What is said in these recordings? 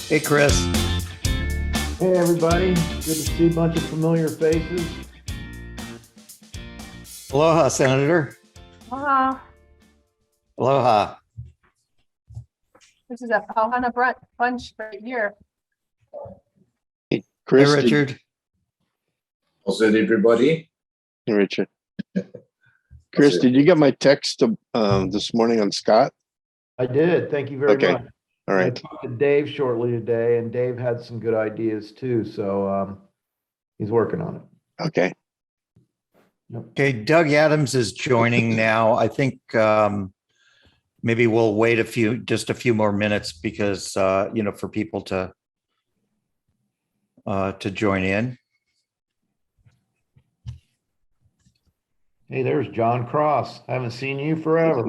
Hey, Chris. Hey everybody, good to see a bunch of familiar faces. Aloha, Senator. Wow, Aloha. this is a Pau Hana bunch right here. Hey, Chris, Richard. How's it, everybody? Hey, Richard. Chris, did you get my text this morning on Scott? I did, thank you very Okay. much. All I right. talked to Dave shortly today, and Dave had some good ideas too, so he's working on it. Okay. Okay, Doug Adams is joining now. I think maybe we'll wait just a few more minutes because for people to join in. Hey, there's John Cross. Haven't seen you forever.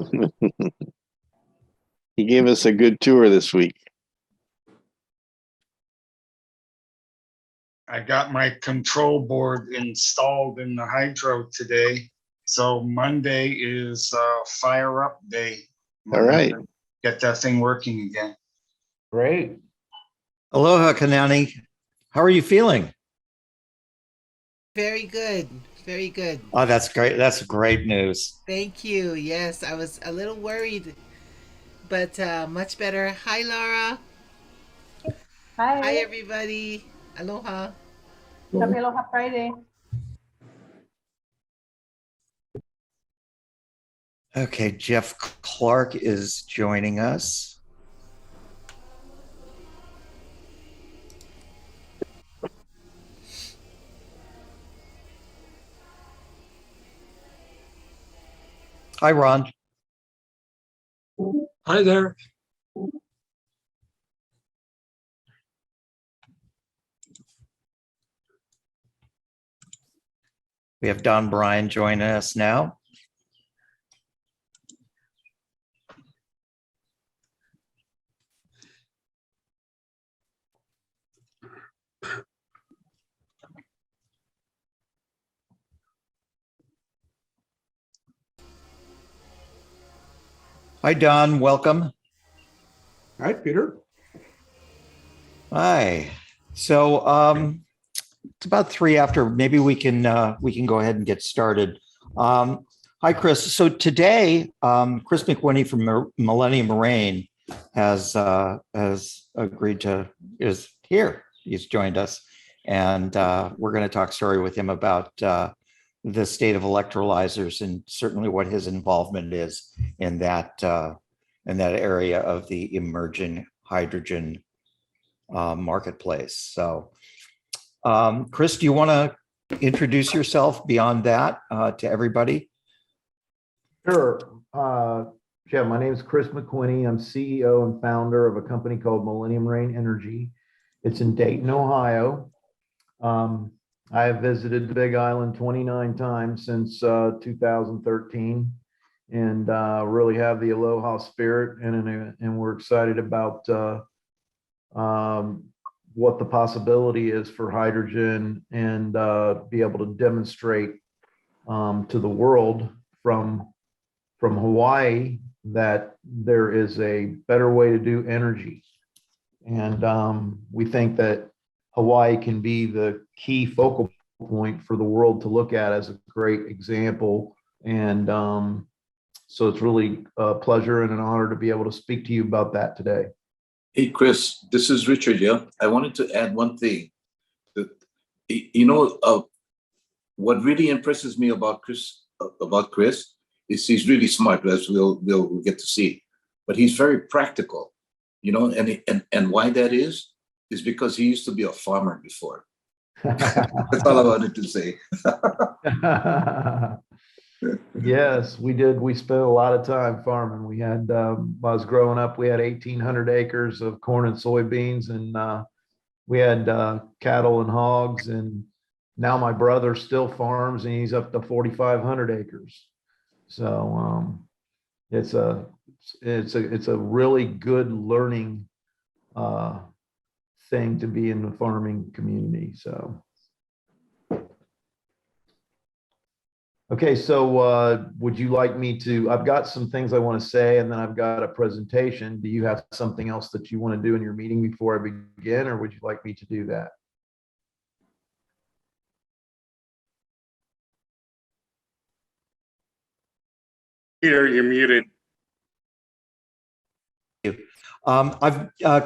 He gave us a good tour this week. I got my control board installed in the hydro today. So Monday is fire up day. All right. Get that thing working again. Great. Aloha, Kanani. How are you feeling? Very good. Very good. Oh, that's great. That's great news. Thank you. Yes, I was a little worried, but much better. Hi, Laura. Hi, Hi, everybody. Aloha. happy Aloha Friday. Okay, Jeff Clark is joining us. Hi, Ron. Hi there. We have Don Bryan joining us now. Hi, Don. Welcome. Hi, Peter. Hi. So it's about 3 after. Maybe we can go ahead and get started. Hi, Chris. So today, Chris McWhinney from Millennium Reign has agreed is here. He's joined us, and we're going to talk story with him about the state of electrolyzers and certainly what his involvement is in that area of the emerging hydrogen marketplace. So, Chris, do you want to introduce yourself beyond that to everybody? Sure. Yeah, my name is Chris McWhinney. I'm CEO and founder of a company called Millennium Reign Energy. It's in Dayton, Ohio. I have visited the Big Island 29 times since 2013, and really have the Aloha spirit, and we're excited about what the possibility is for hydrogen, and be able to demonstrate to the world from Hawaii that there is a better way to do energy. And we think that Hawaii can be the key focal point for the world to look at as a great example. And so it's really a pleasure and an honor to be able to speak to you about that today. Hey, Chris, this is Richard here. I wanted to add one thing. That, what really impresses me about Chris is he's really smart, as we'll get to see. But he's very practical, and why that is because he used to be a farmer before. That's all I wanted to say. Yes, we did. We spent a lot of time farming. We had, when I was growing up, we had 1,800 acres of corn and soybeans, and we had cattle and hogs. And now my brother still farms, and he's up to 4,500 acres. So it's a really good learning thing to be in the farming community. So. Okay, so would you like me to, I've got some things I want to say, and then I've got a presentation. Do you have something else that you want to do in your meeting before I begin, or would you like me to do that? Peter, you're muted.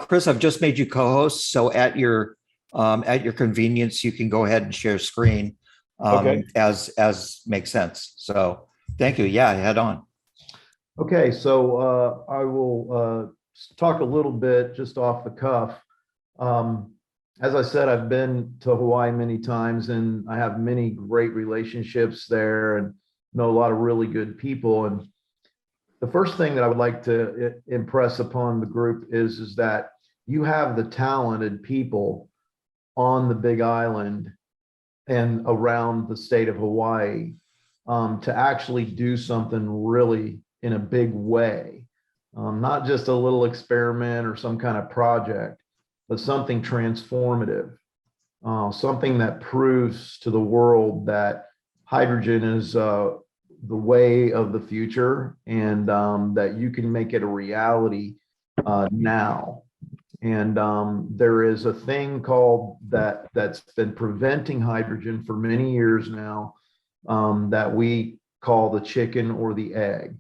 Chris, I've just made you co-host, so at your convenience, you can go ahead and share screen Okay. as makes sense. So thank you. Yeah, head on. Okay, so I will talk a little bit just off the cuff. As I said, I've been to Hawaii many times, and I have many great relationships there and know a lot of really good people. And the first thing that I would like to impress upon the group is that you have the talented people on the Big Island and around the state of Hawaii to actually do something really in a big way, not just a little experiment or some kind of project, but something transformative, something that proves to the world that hydrogen is the way of the future, and that you can make it a reality now. And there is a thing called that's been preventing hydrogen for many years now, that we call the chicken or the egg.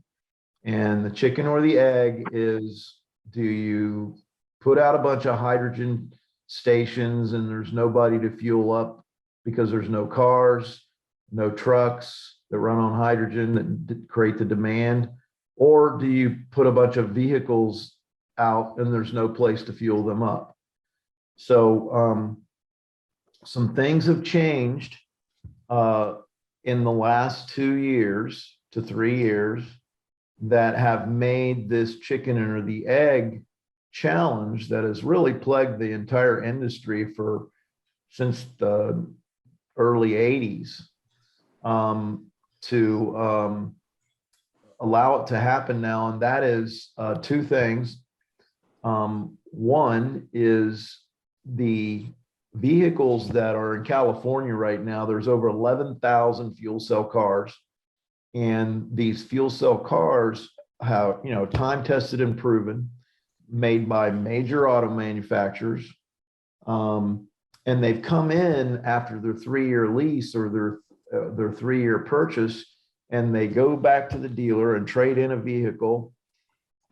And the chicken or the egg is, do you put out a bunch of hydrogen stations and there's nobody to fuel up because there's no cars, no trucks that run on hydrogen that create the demand? Or do you put a bunch of vehicles out and there's no place to fuel them up? So some things have changed in the last 2 years to 3 years that have made this chicken or the egg challenge that has really plagued the entire industry since the early 80s, to allow it to happen now. And that is two things. One is the vehicles that are in California right now. There's over 11,000 fuel cell cars. And these fuel cell cars have, time tested and proven, made by major auto manufacturers. And they've come in after their 3-year lease or their 3-year purchase, and they go back to the dealer and trade in a vehicle.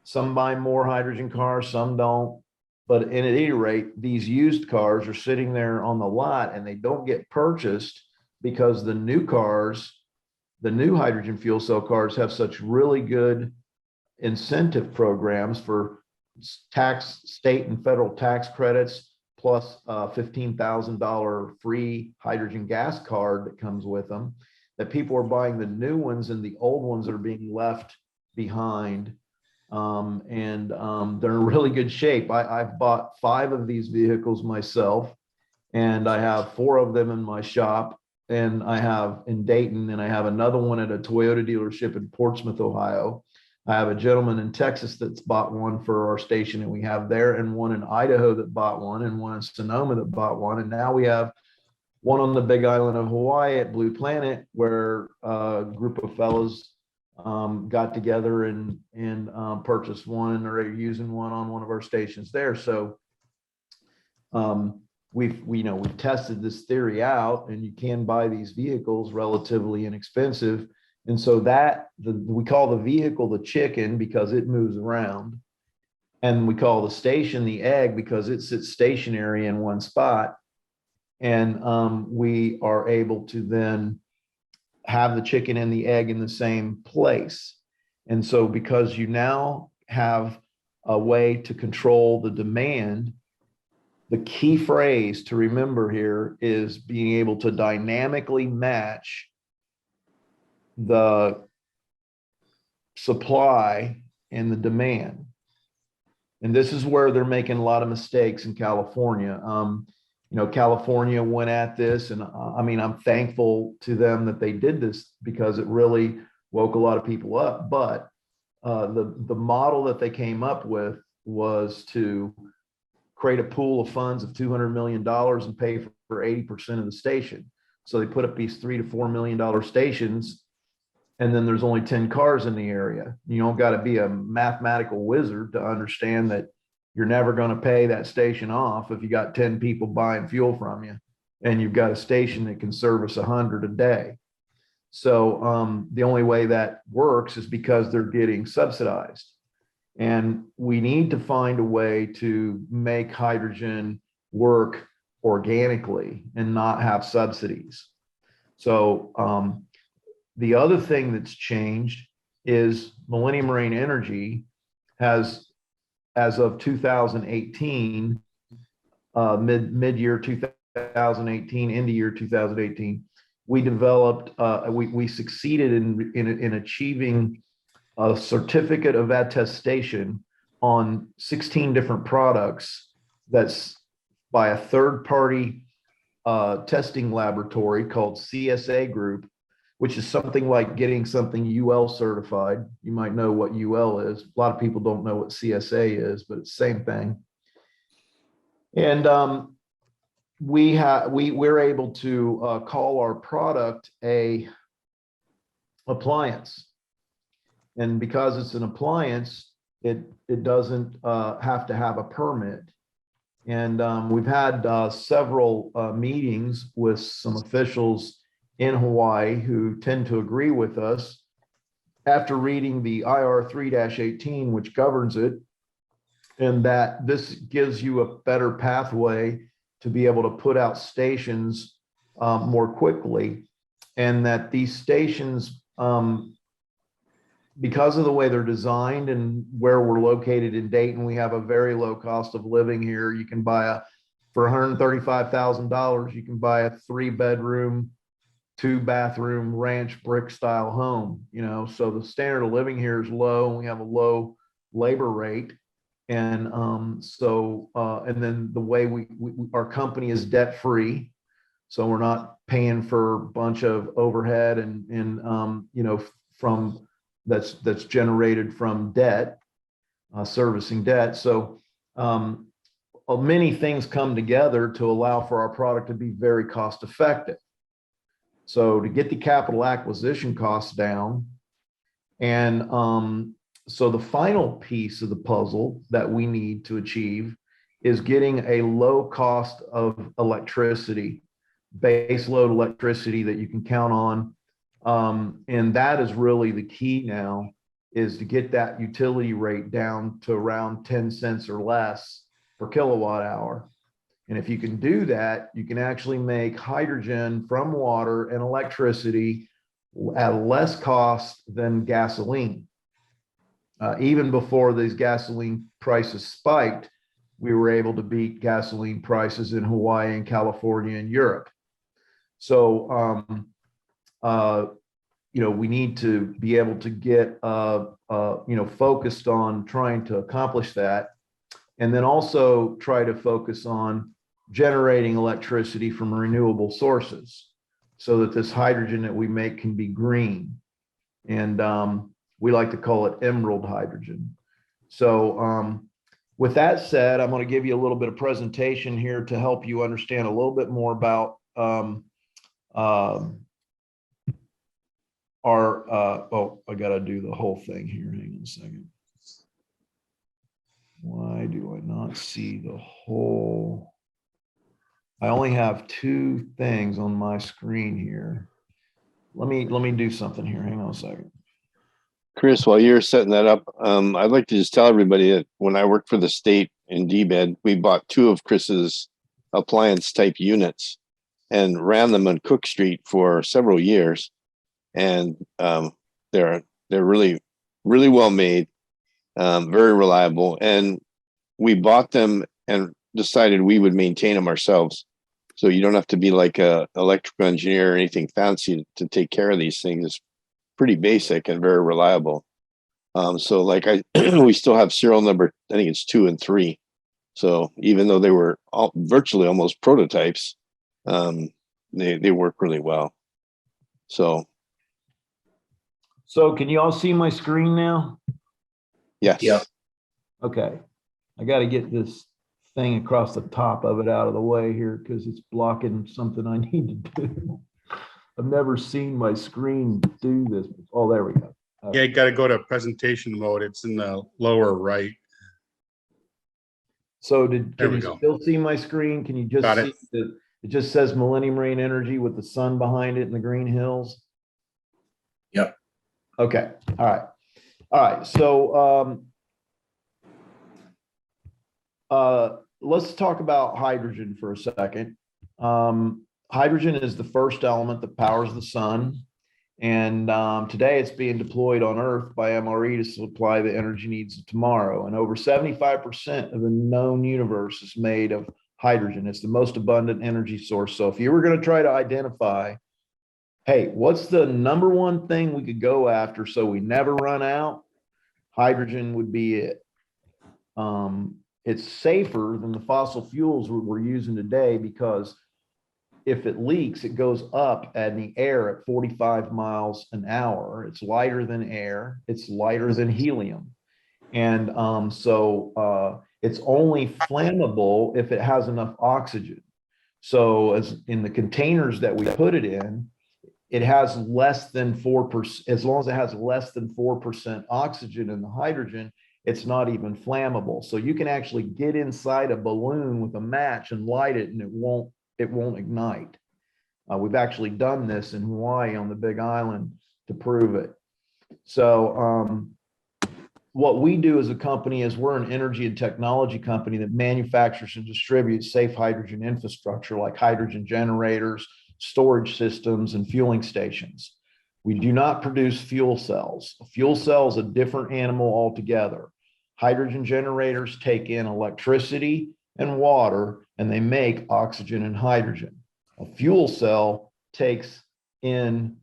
Some buy more hydrogen cars, some don't. But at any rate, these used cars are sitting there on the lot and they don't get purchased because the new hydrogen fuel cell cars have such really good incentive programs for state and federal tax credits, plus a $15,000 free hydrogen gas card that comes with them, that people are buying the new ones and the old ones are being left behind. And they're in really good shape. I've bought 5 of these vehicles myself, and I have 4 of them in my shop. And I have in Dayton, and I have another one at a Toyota dealership in Portsmouth, Ohio. I have a gentleman in Texas that's bought one for our station, and we have there, and one in Idaho that bought one, and one in Sonoma that bought one. And now we have one on the Big Island of Hawaii at Blue Planet, where a group of fellows got together and purchased one, and are using one on one of our stations there. So we've tested this theory out, and you can buy these vehicles relatively inexpensive. And so we call the vehicle the chicken because it moves around, and we call the station the egg because it sits stationary in one spot. And we are able to then have the chicken and the egg in the same place. And so because you now have a way to control the demand, the key phrase to remember here is being able to dynamically match the supply and the demand. And this is where they're making a lot of mistakes in California. California went at this, and I'm thankful to them that they did this because it really woke a lot of people up. But the model that they came up with was to create a pool of funds of $200 million and pay for 80% of the station. So they put up these $3 to $4 million stations and then there's only 10 cars in the area. You don't got to be a mathematical wizard to understand that you're never going to pay that station off if you got 10 people buying fuel from you, and you've got a station that can service 100 a day. So the only way that works is because they're getting subsidized. And we need to find a way to make hydrogen work organically and not have subsidies. So the other thing that's changed is Millennium Reign Energy has, as of 2018, mid-year 2018, into year 2018, we developed, we succeeded in achieving a certificate of attestation on 16 different products that's by a third-party testing laboratory called CSA Group, which is something like getting something UL certified. You might know what UL is. A lot of people don't know what CSA is, but it's the same thing. And we're able to call our product a appliance. And because it's an appliance, it doesn't have to have a permit. And we've had several meetings with some officials in Hawaii who tend to agree with us after reading the IR 3-18, which governs it, and that this gives you a better pathway to be able to put out stations more quickly, and that these stations, because of the way they're designed and where we're located in Dayton, we have a very low cost of living here. You can buy for $135,000, you can buy a 3-bedroom, 2-bathroom ranch brick style home, so the standard of living here is low, and we have a low labor rate. And and then the way our company is debt free, so we're not paying for a bunch of overhead and from that's generated from debt, servicing debt. So many things come together to allow for our product to be very cost effective. So to get the capital acquisition costs down, and so the final piece of the puzzle that we need to achieve is getting a low cost of electricity, base load electricity that you can count on. And that is really the key now, is to get that utility rate down to around 10 cents or less per kilowatt hour. And if you can do that, you can actually make hydrogen from water and electricity at less cost than gasoline. Even before these gasoline prices spiked, we were able to beat gasoline prices in Hawaii and California and Europe. So, we need to be able to get, focused on trying to accomplish that. And then also try to focus on generating electricity from renewable sources so that this hydrogen that we make can be green. And we like to call it emerald hydrogen. So with that said, I'm going to give you a little bit of presentation here to help you understand a little bit more about I got to do the whole thing here. Hang on a second. Why do I not see the whole? I only have 2 things on my screen here. Let me do something here. Hang on a second. Chris, while you're setting that up, I'd like to just tell everybody that when I worked for the state in DBED, we bought 2 of Chris's appliance type units and ran them on Cook Street for several years. And they're really, really well made, very reliable. And we bought them and decided we would maintain them ourselves. So you don't have to be like a electrical engineer or anything fancy to take care of these things. It's pretty basic and very reliable. So like we still have serial number, I think it's 2 and 3. So even though they were virtually almost prototypes, they work really well. So can you all see my screen now? yes. Yeah. Okay. I got to get this thing across the top of it out of the way here because it's blocking something I need to do. I've never seen my screen do this. Oh, there we go. Yeah, you got to go to presentation mode. It's in the lower right. So There can we you go. still see my screen? Can you just Got see it. that it just says Millennium Reign Energy with the sun behind it and the green hills? Yep. Okay. All right. All right. So let's talk about hydrogen for a second. Hydrogen is the first element that powers the sun. And today it's being deployed on Earth by MRE to supply the energy needs of tomorrow. And over 75% of the known universe is made of hydrogen. It's the most abundant energy source. So if you were going to try to identify, hey, what's the number one thing we could go after so we never run out? Hydrogen would be it. It's safer than the fossil fuels we're using today because if it leaks, it goes up in the air at 45 miles an hour. It's lighter than air. It's lighter than helium. And it's only flammable if it has enough oxygen. So as in the containers that we put it in, it has less than 4%. As long as it has less than 4% oxygen in the hydrogen, it's not even flammable. So you can actually get inside a balloon with a match and light it and it won't ignite. We've actually done this in Hawaii on the Big Island to prove it. So what we do as a company is we're an energy and technology company that manufactures and distributes safe hydrogen infrastructure like hydrogen generators, storage systems, and fueling stations. We do not produce fuel cells. A fuel cell is a different animal altogether. Hydrogen generators take in electricity and water, and they make oxygen and hydrogen. A fuel cell takes in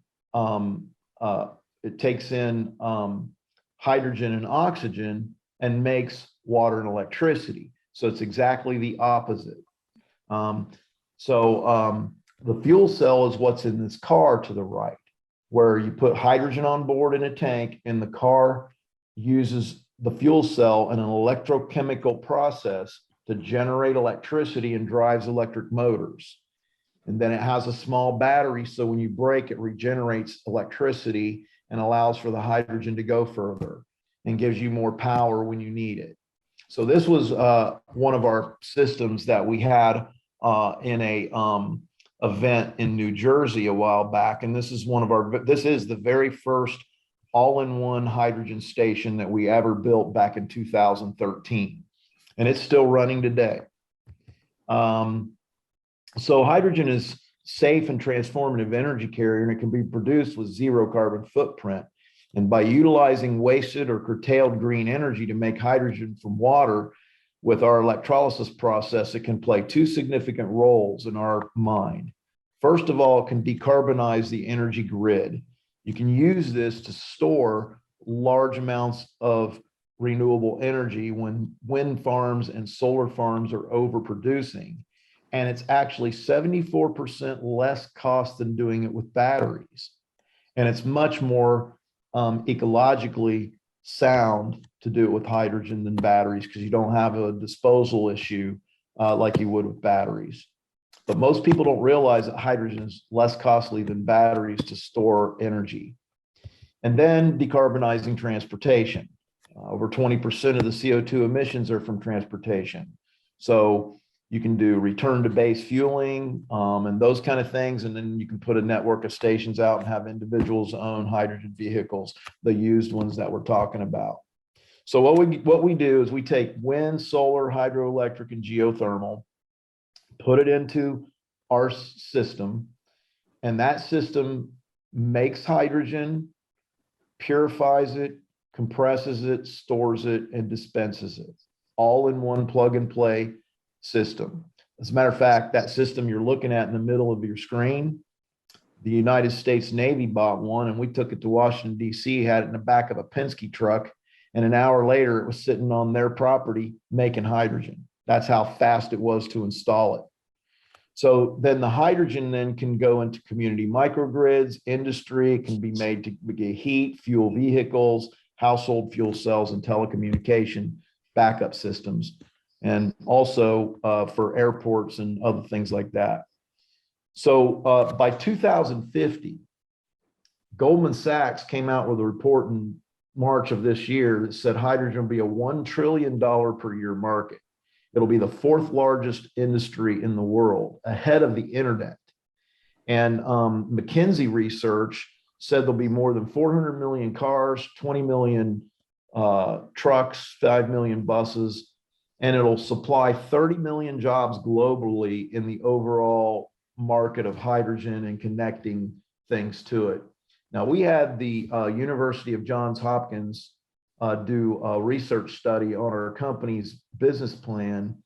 hydrogen and oxygen and makes water and electricity. So it's exactly the opposite. The fuel cell is what's in this car to the right, where you put hydrogen on board in a tank and the car uses the fuel cell in an electrochemical process to generate electricity and drives electric motors. And then it has a small battery, so when you brake, it regenerates electricity and allows for the hydrogen to go further and gives you more power when you need it. So this was one of our systems that we had in a event in New Jersey a while back. And this is this is the very first all-in-one hydrogen station that we ever built back in 2013. And it's still running today. So hydrogen is safe and transformative energy carrier, and it can be produced with zero carbon footprint. And by utilizing wasted or curtailed green energy to make hydrogen from water with our electrolysis process, it can play two significant roles in our mind. First of all, it can decarbonize the energy grid. You can use this to store large amounts of renewable energy when wind farms and solar farms are overproducing. And it's actually 74% less cost than doing it with batteries. And it's much more ecologically sound to do it with hydrogen than batteries because you don't have a disposal issue like you would with batteries. But most people don't realize that hydrogen is less costly than batteries to store energy. And then decarbonizing transportation. Over 20% of the CO2 emissions are from transportation. So you can do return to base fueling and those kind of things. And then you can put a network of stations out and have individuals own hydrogen vehicles, the used ones that we're talking about. So what we do is we take wind, solar, hydroelectric, and geothermal, put it into our system, and that system makes hydrogen, purifies it, compresses it, stores it, and dispenses it, all in one plug and play system. As a matter of fact, that system you're looking at in the middle of your screen, the United States Navy bought one, and we took it to Washington, D.C., had it in the back of a Penske truck, and an hour later, it was sitting on their property making hydrogen. That's how fast it was to install it. So then the hydrogen then can go into community microgrids, industry, it can be made to get heat, fuel vehicles, household fuel cells, and telecommunication backup systems, and also for airports and other things like that. So by 2050, Goldman Sachs came out with a report in March of this year that said hydrogen will be a $1 trillion per year market. It'll be the fourth largest industry in the world, ahead of the internet. And McKinsey research said there'll be more than 400 million cars, 20 million trucks, 5 million buses, and it'll supply 30 million jobs globally in the overall market of hydrogen and connecting things to it. Now, we had the University of Johns Hopkins do a research study on our company's business plan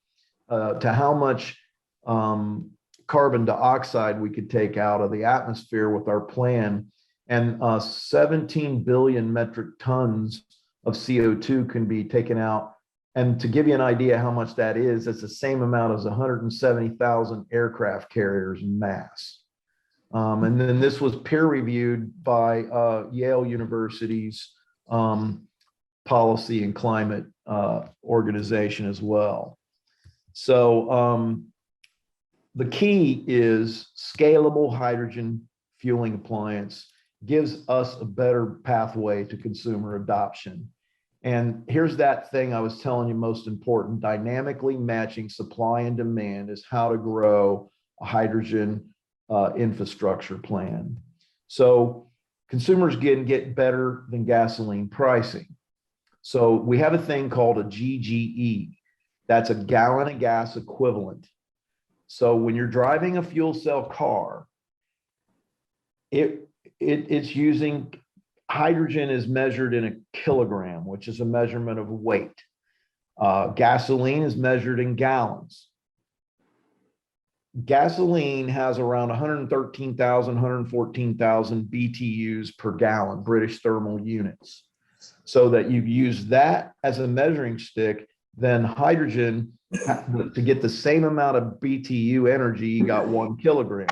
to how much carbon dioxide we could take out of the atmosphere with our plan. And 17 billion metric tons of CO2 can be taken out. And to give you an idea how much that is, it's the same amount as 170,000 aircraft carriers in mass. And then this was peer reviewed by Yale University's policy and climate organization as well. So the key is scalable hydrogen fueling appliance gives us a better pathway to consumer adoption. And here's that thing I was telling you most important: dynamically matching supply and demand is how to grow a hydrogen infrastructure plan. So consumers can get better than gasoline pricing. So we have a thing called a GGE. That's a gallon of gas equivalent. So when you're driving a fuel cell car, it's using hydrogen is measured in a kilogram, which is a measurement of weight. Gasoline is measured in gallons. Gasoline has around 113,000, 114,000 BTUs per gallon, British thermal units. So that you use that as a measuring stick, then hydrogen, to get the same amount of BTU energy, you got 1 kilogram.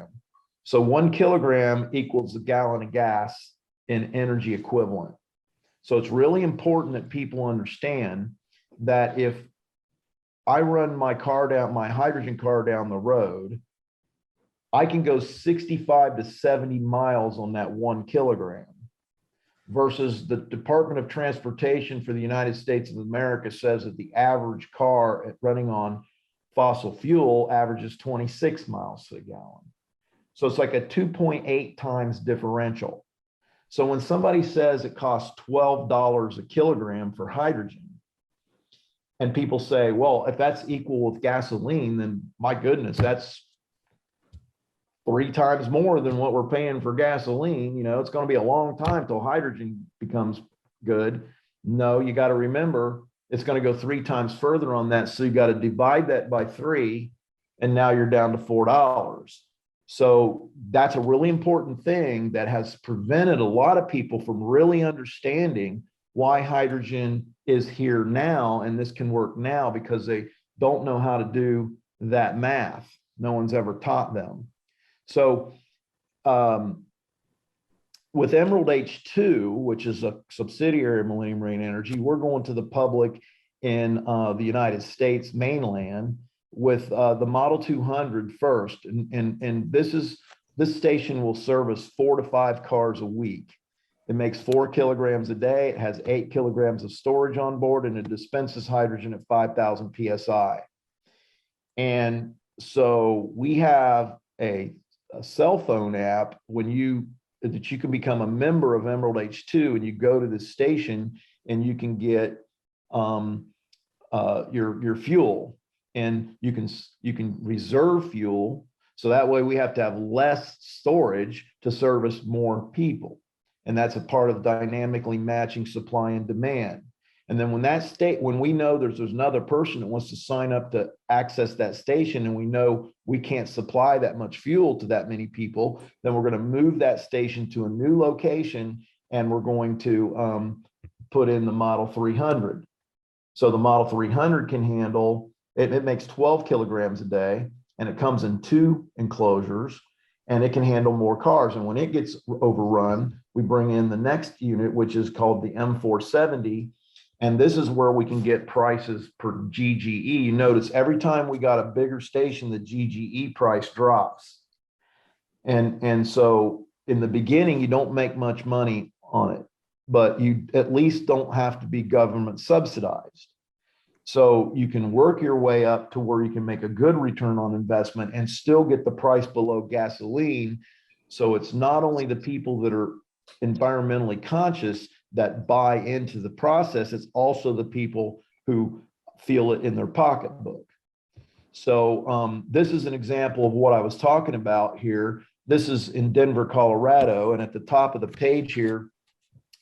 So 1 kilogram equals a gallon of gas in energy equivalent. So it's really important that people understand that if I run my hydrogen car down the road, I can go 65 to 70 miles on that 1 kilogram, versus the Department of Transportation for the United States of America says that the average car running on fossil fuel averages 26 miles to the gallon. So it's like a 2.8 times differential. So when somebody says it costs $12 a kilogram for hydrogen, and people say, well, if that's equal with gasoline, then my goodness, that's 3 times more than what we're paying for gasoline. You know, it's going to be a long time till hydrogen becomes good. No, you got to remember, it's going to go 3 times further on that. So you got to divide that by 3, and now you're down to $4. So that's a really important thing that has prevented a lot of people from really understanding why hydrogen is here now and this can work now, because they don't know how to do that math. No one's ever taught them. So with Emerald H2, which is a subsidiary of Millennium Reign Energy, we're going to the public in the United States mainland with the Model 200 first. And this station will service 4 to 5 cars a week. It makes 4 kilograms a day. It has 8 kilograms of storage on board, and it dispenses hydrogen at 5,000 PSI. And so we have a cell phone app that you can become a member of Emerald H2, and you go to the station and you can get your fuel, and you can reserve fuel. So that way we have to have less storage to service more people. And that's a part of dynamically matching supply and demand. And then when we know there's another person that wants to sign up to access that station, and we know we can't supply that much fuel to that many people, then we're going to move that station to a new location, and we're going to put in the Model 300. So the Model 300 can handle, it makes 12 kilograms a day, and it comes in 2 enclosures, and it can handle more cars. And when it gets overrun, we bring in the next unit, which is called the M470. And this is where we can get prices per GGE. You notice every time we got a bigger station, the GGE price drops. And so in the beginning, you don't make much money on it, but you at least don't have to be government subsidized. So you can work your way up to where you can make a good return on investment and still get the price below gasoline. So it's not only the people that are environmentally conscious that buy into the process, it's also the people who feel it in their pocketbook. So this is an example of what I was talking about here. This is in Denver, Colorado. And at the top of the page here,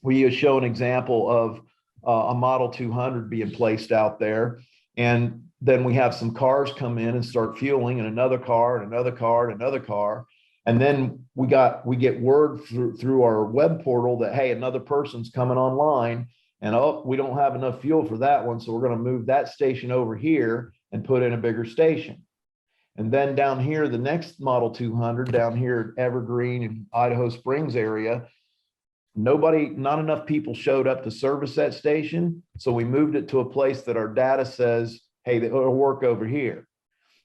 we show an example of a Model 200 being placed out there. And then we have some cars come in and start fueling, and another car and another car and another car. And then we get word through our web portal that, hey, another person's coming online, and oh, we don't have enough fuel for that one. So we're going to move that station over here and put in a bigger station. And then down here, the next Model 200 down here at Evergreen and Idaho Springs area, not enough people showed up to service that station. So we moved it to a place that our data says, hey, it'll work over here.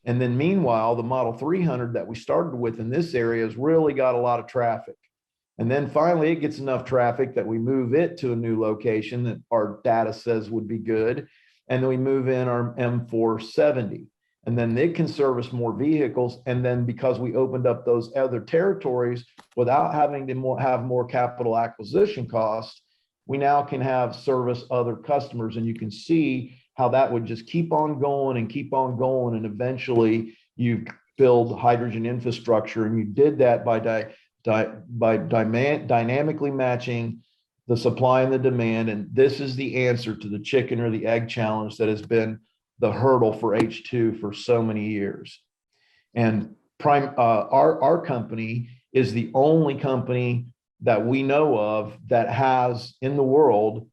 And then meanwhile, the Model 300 that we started with in this area has really got a lot of traffic. And then finally it gets enough traffic that we move it to a new location that our data says would be good. And then we move in our M470. And then it can service more vehicles. And then because we opened up those other territories without having to have more capital acquisition costs, we now can have service other customers. And you can see how that would just keep on going and keep on going. And eventually you build hydrogen infrastructure. And you did that by dynamically matching the supply and the demand. And this is the answer to the chicken or the egg challenge that has been the hurdle for H2 for so many years. And our company is the only company that we know of that has in the world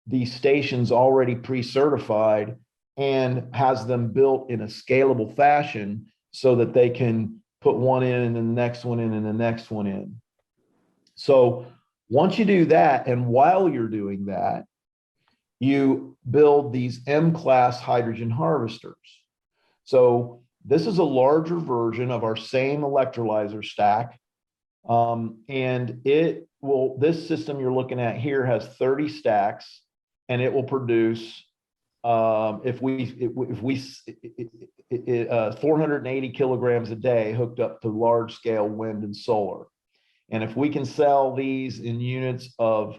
these stations already pre-certified and has them built in a scalable fashion so that they can put one in and the next one in and the next one in. So once you do that, and while you're doing that, you build these M-class hydrogen harvesters. So this is a larger version of our same electrolyzer stack. And this system you're looking at here has 30 stacks, and it will produce 480 kilograms a day hooked up to large scale wind and solar. And if we can sell these in units of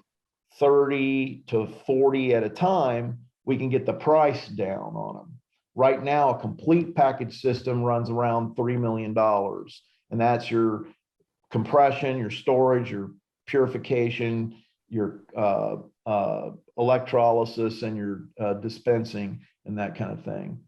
30 to 40 at a time, we can get the price down on them. Right now, a complete package system runs around $3 million. And that's your compression, your storage, your purification, your electrolysis, and your dispensing and that kind of thing.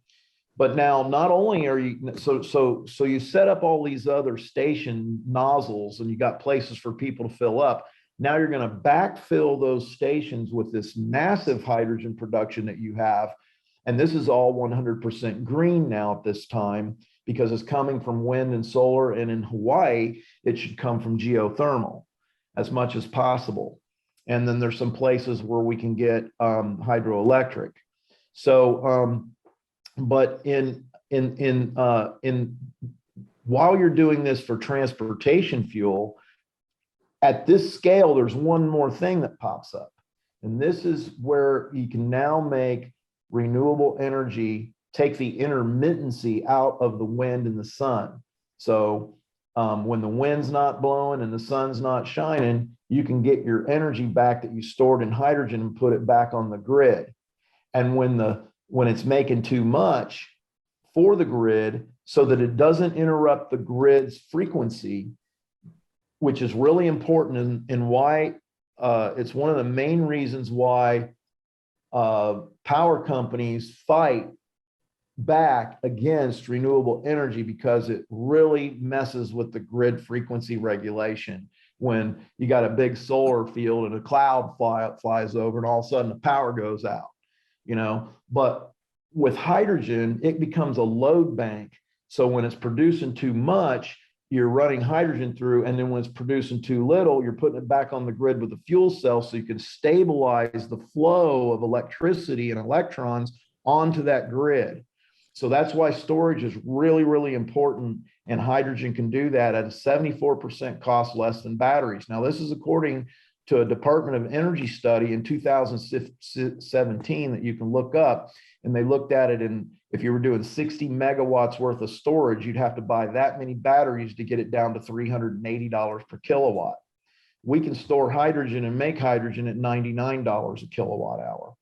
But now, not only are you, so you set up all these other station nozzles and you got places for people to fill up. Now you're going to backfill those stations with this massive hydrogen production that you have. And this is all 100% green now at this time because it's coming from wind and solar. And in Hawaii, it should come from geothermal as much as possible. And then there's some places where we can get hydroelectric. So, but while you're doing this for transportation fuel, at this scale, there's one more thing that pops up. And this is where you can now make renewable energy, take the intermittency out of the wind and the sun. So when the wind's not blowing and the sun's not shining, you can get your energy back that you stored in hydrogen and put it back on the grid. And when it's making too much for the grid, so that it doesn't interrupt the grid's frequency, which is really important and why it's one of the main reasons why power companies fight back against renewable energy, because it really messes with the grid frequency regulation. When you got a big solar field and a cloud flies over and all of a sudden the power goes out, but with hydrogen, it becomes a load bank. So when it's producing too much, you're running hydrogen through, and then when it's producing too little, you're putting it back on the grid with a fuel cell so you can stabilize the flow of electricity and electrons onto that grid. So that's why storage is really, really important, and hydrogen can do that at a 74% cost less than batteries. Now, this is according to a Department of Energy study in 2017 that you can look up, and they looked at it, and if you were doing 60 megawatts worth of storage, you'd have to buy that many batteries to get it down to $380 per kilowatt. We can store hydrogen and make hydrogen at $99 a kilowatt hour.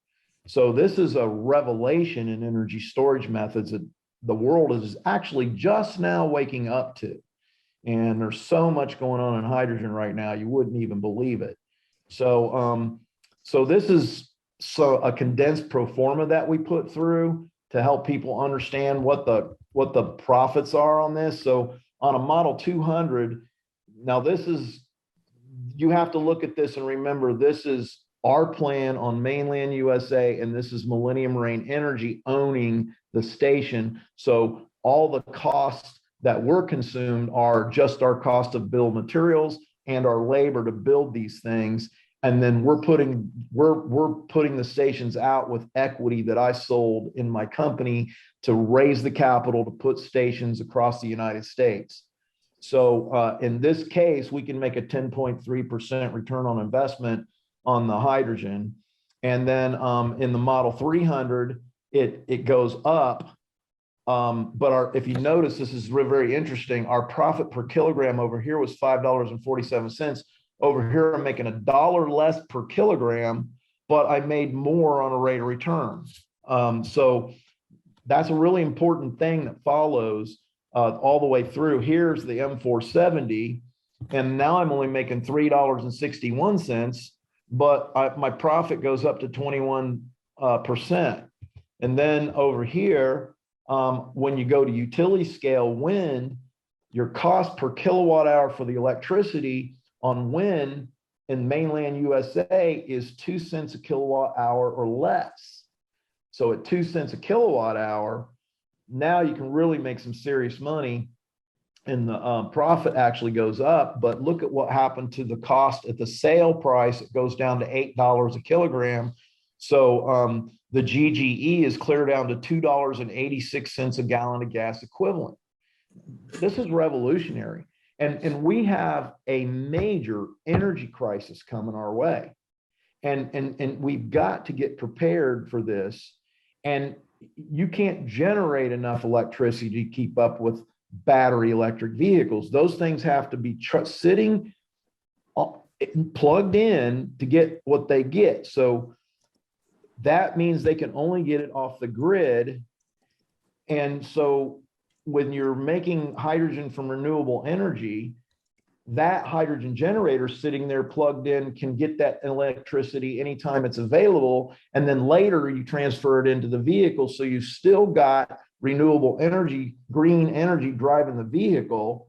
So this is a revelation in energy storage methods that the world is actually just now waking up to. And there's so much going on in hydrogen right now, you wouldn't even believe it. So, so this is a condensed pro forma that we put through to help people understand what the profits are on this. So on a Model 200, now this is, you have to look at this and remember, this is our plan on mainland USA, and this is Millennium Reign Energy owning the station. So all the costs that were consumed are just our cost of bill of materials and our labor to build these things. And then we're putting the stations out with equity that I sold in my company to raise the capital to put stations across the United States. So in this case, we can make a 10.3% return on investment on the hydrogen. And then in the Model 300, it goes up. But if you notice, this is very interesting. Our profit per kilogram over here was $5.47. Over here, I'm making $1 less per kilogram, but I made more on a rate of return. So that's a really important thing that follows all the way through. Here's the M470, and now I'm only making $3.61, but my profit goes up to 21%. And then over here, when you go to utility scale wind, your cost per kilowatt hour for the electricity on wind in mainland USA is 2 cents a kilowatt hour or less. So at 2 cents a kilowatt hour, now you can really make some serious money, and the profit actually goes up. But look at what happened to the cost at the sale price. It goes down to $8 a kilogram. So the GGE is clear down to $2.86 a gallon of gas equivalent. This is revolutionary. And we have a major energy crisis coming our way. And we've got to get prepared for this. And you can't generate enough electricity to keep up with battery electric vehicles. Those things have to be sitting plugged in to get what they get. So that means they can only get it off the grid. And so when you're making hydrogen from renewable energy, that hydrogen generator sitting there plugged in can get that electricity anytime it's available. And then later you transfer it into the vehicle. So you still got renewable energy, green energy driving the vehicle.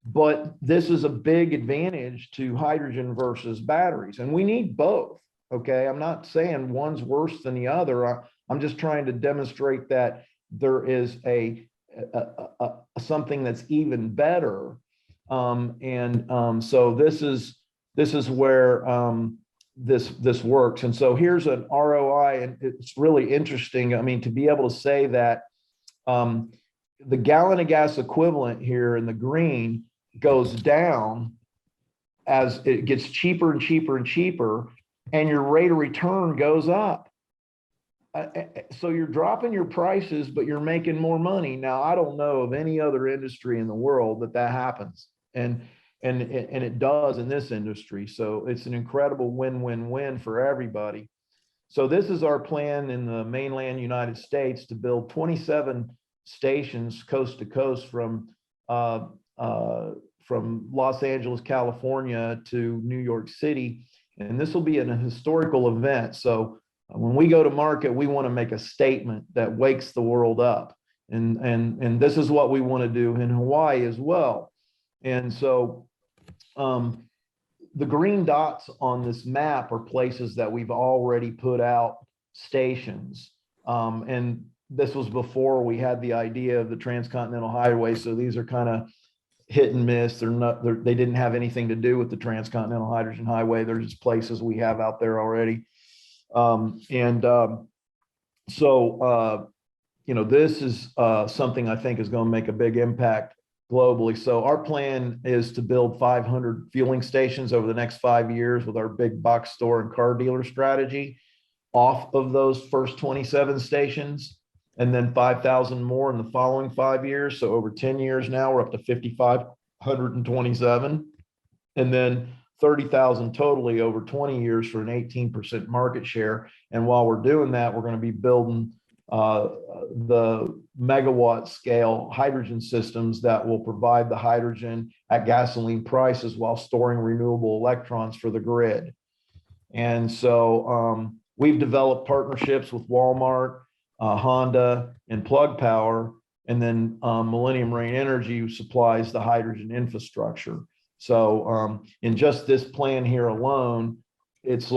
But this is a big advantage to hydrogen versus batteries. And we need both. Okay. I'm not saying one's worse than the other. I'm just trying to demonstrate that there is something that's even better. So this is where this works. And so here's an ROI, and it's really interesting. I mean, to be able to say that the gallon of gas equivalent here in the green goes down as it gets cheaper and cheaper and cheaper, and your rate of return goes up. So you're dropping your prices, but you're making more money. Now, I don't know of any other industry in the world that happens. And it does in this industry. So it's an incredible win-win-win for everybody. So this is our plan in the mainland United States to build 27 stations coast to coast from Los Angeles, California to New York City. And this will be a historical event. So when we go to market, we want to make a statement that wakes the world up. And this is what we want to do in Hawaii as well. And so the green dots on this map are places that we've already put out stations. And this was before we had the idea of the Transcontinental Highway. So these are kind of hit and miss. They didn't have anything to do with the Transcontinental Hydrogen Highway. They're just places we have out there already. So this is something I think is going to make a big impact globally. So our plan is to build 500 fueling stations over the next 5 years with our big box store and car dealer strategy off of those first 27 stations, and then 5,000 more in the following 5 years. So over 10 years now, we're up to 5,527, and then 30,000 totally over 20 years for an 18% market share. And while we're doing that, we're going to be building the megawatt scale hydrogen systems that will provide the hydrogen at gasoline prices while storing renewable electrons for the grid. And so we've developed partnerships with Walmart, Honda, and Plug Power, and then Millennium Reign Energy, who supplies the hydrogen infrastructure. So in just this plan here alone, it's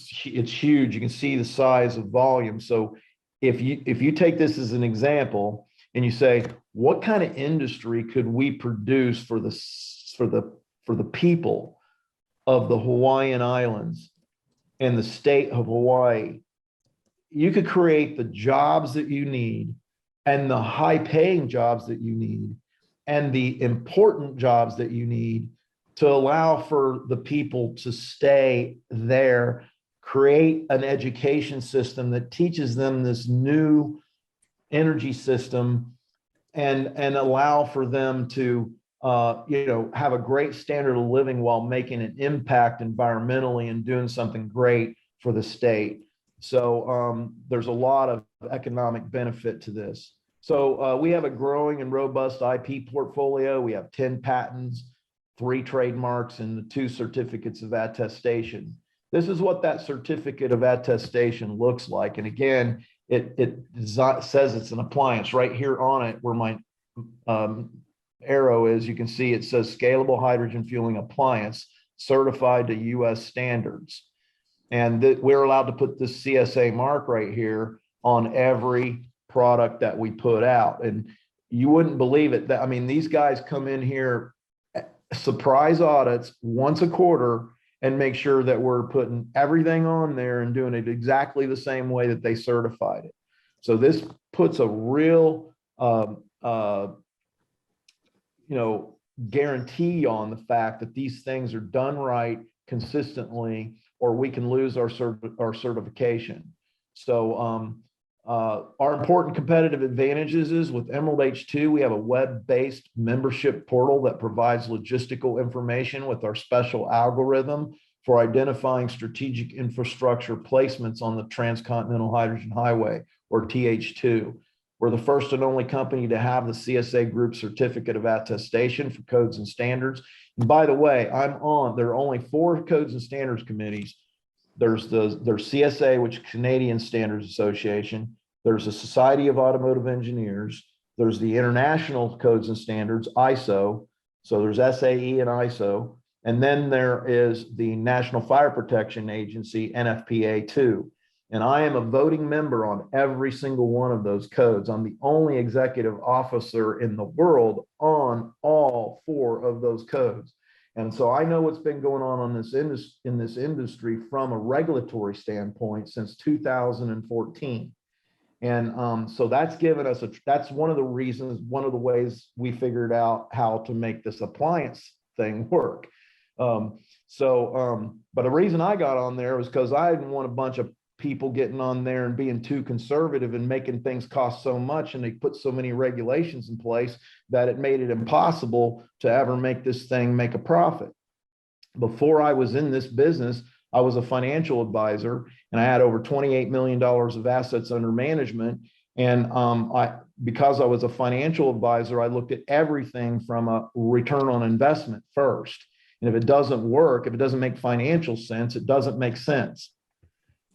huge. You can see the size of volume. So if you take this as an example and you say, what kind of industry could we produce for the people of the Hawaiian Islands and the state of Hawaii, you could create the jobs that you need and the high paying jobs that you need and the important jobs that you need to allow for the people to stay there, create an education system that teaches them this new energy system, and allow for them to have a great standard of living while making an impact environmentally and doing something great for the state. So there's a lot of economic benefit to this. So we have a growing and robust IP portfolio. We have 10 patents, 3 trademarks, and 2 certificates of attestation. This is what that certificate of attestation looks like. And again, it says it's an appliance right here on it where my arrow is. You can see it says scalable hydrogen fueling appliance certified to US standards. And we're allowed to put this CSA mark right here on every product that we put out. And you wouldn't believe it. I mean, these guys come in here, surprise audits once a quarter, and make sure that we're putting everything on there and doing it exactly the same way that they certified it. So this puts a real, guarantee on the fact that these things are done right consistently, or we can lose our certification. So our important competitive advantages is with Emerald H2, we have a web-based membership portal that provides logistical information with our special algorithm for identifying strategic infrastructure placements on the Transcontinental Hydrogen Highway, or TH2. We're the first and only company to have the CSA Group Certificate of Attestation for Codes and Standards. And by the way, there are only 4 Codes and Standards committees. There's CSA, which is Canadian Standards Association. There's the Society of Automotive Engineers. There's the International Codes and Standards, ISO. So there's SAE and ISO. And then there is the National Fire Protection Agency, NFPA 2. And I am a voting member on every single one of those codes. I'm the only executive officer in the world on all 4 of those codes. And so I know what's been going on in this industry from a regulatory standpoint since 2014. And so that's given us that's one of the reasons, one of the ways we figured out how to make this appliance thing work. But the reason I got on there was because I didn't want a bunch of people getting on there and being too conservative and making things cost so much, and they put so many regulations in place that it made it impossible to ever make this thing make a profit. Before I was in this business, I was a financial advisor, and I had over $28 million of assets under management. And because I was a financial advisor, I looked at everything from a return on investment first. And if it doesn't work, if it doesn't make financial sense, it doesn't make sense.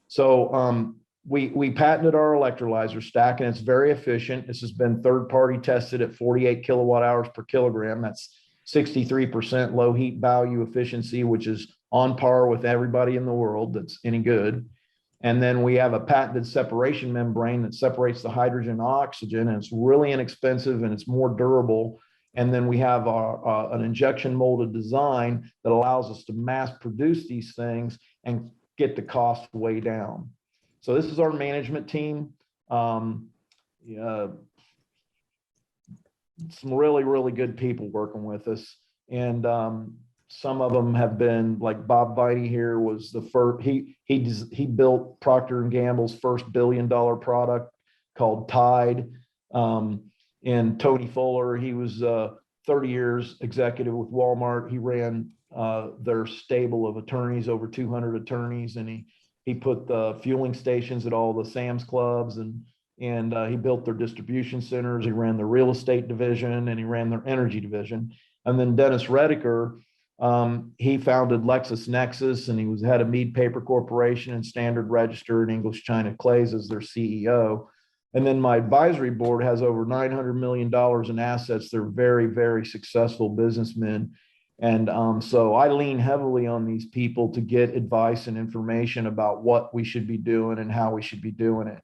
So we patented our electrolyzer stack, and it's very efficient. This has been third-party tested at 48 kilowatt hours per kilogram. That's 63% low heat value efficiency, which is on par with everybody in the world that's any good. And then we have a patented separation membrane that separates the hydrogen and oxygen, and it's really inexpensive and it's more durable. And then we have an injection molded design that allows us to mass produce these things and get the cost way down. So this is our management team. some really, really good people working with us. And some of them have been, like Bob Viney here was the first, he built Procter and Gamble's first $1 billion product called Tide. And Tony Fuller, he was 30 years executive with Walmart. He ran their stable of attorneys, over 200 attorneys, and he put the fueling stations at all the Sam's Clubs, and he built their distribution centers. He ran the real estate division, and he ran their energy division. And then Dennis Rediker, he founded LexisNexis, and he was head of Mead Paper Corporation and Standard Register and English China Clays as their CEO. And then my advisory board has over $900 million in assets. They're very, very successful businessmen. And so I lean heavily on these people to get advice and information about what we should be doing and how we should be doing it.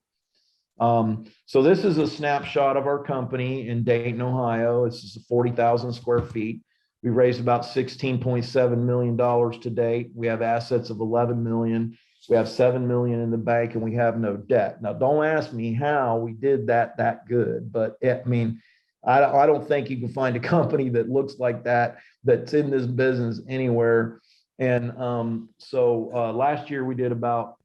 So this is a snapshot of our company in Dayton, Ohio. This is 40,000 square feet. We raised about $16.7 million to date. We have assets of 11 million. We have 7 million in the bank, and we have no debt. Now, don't ask me how we did that good, but I mean, I don't think you can find a company that looks like that, that's in this business anywhere. And so last year we did about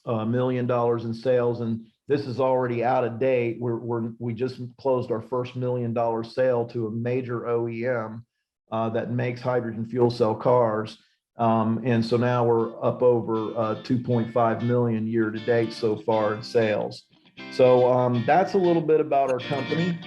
$1 million in sales, and this is already out of date. We just closed our first $1 million sale to a major OEM that makes hydrogen fuel cell cars. And so now we're up over 2.5 million year to date so far in sales. So that's a little bit about our company.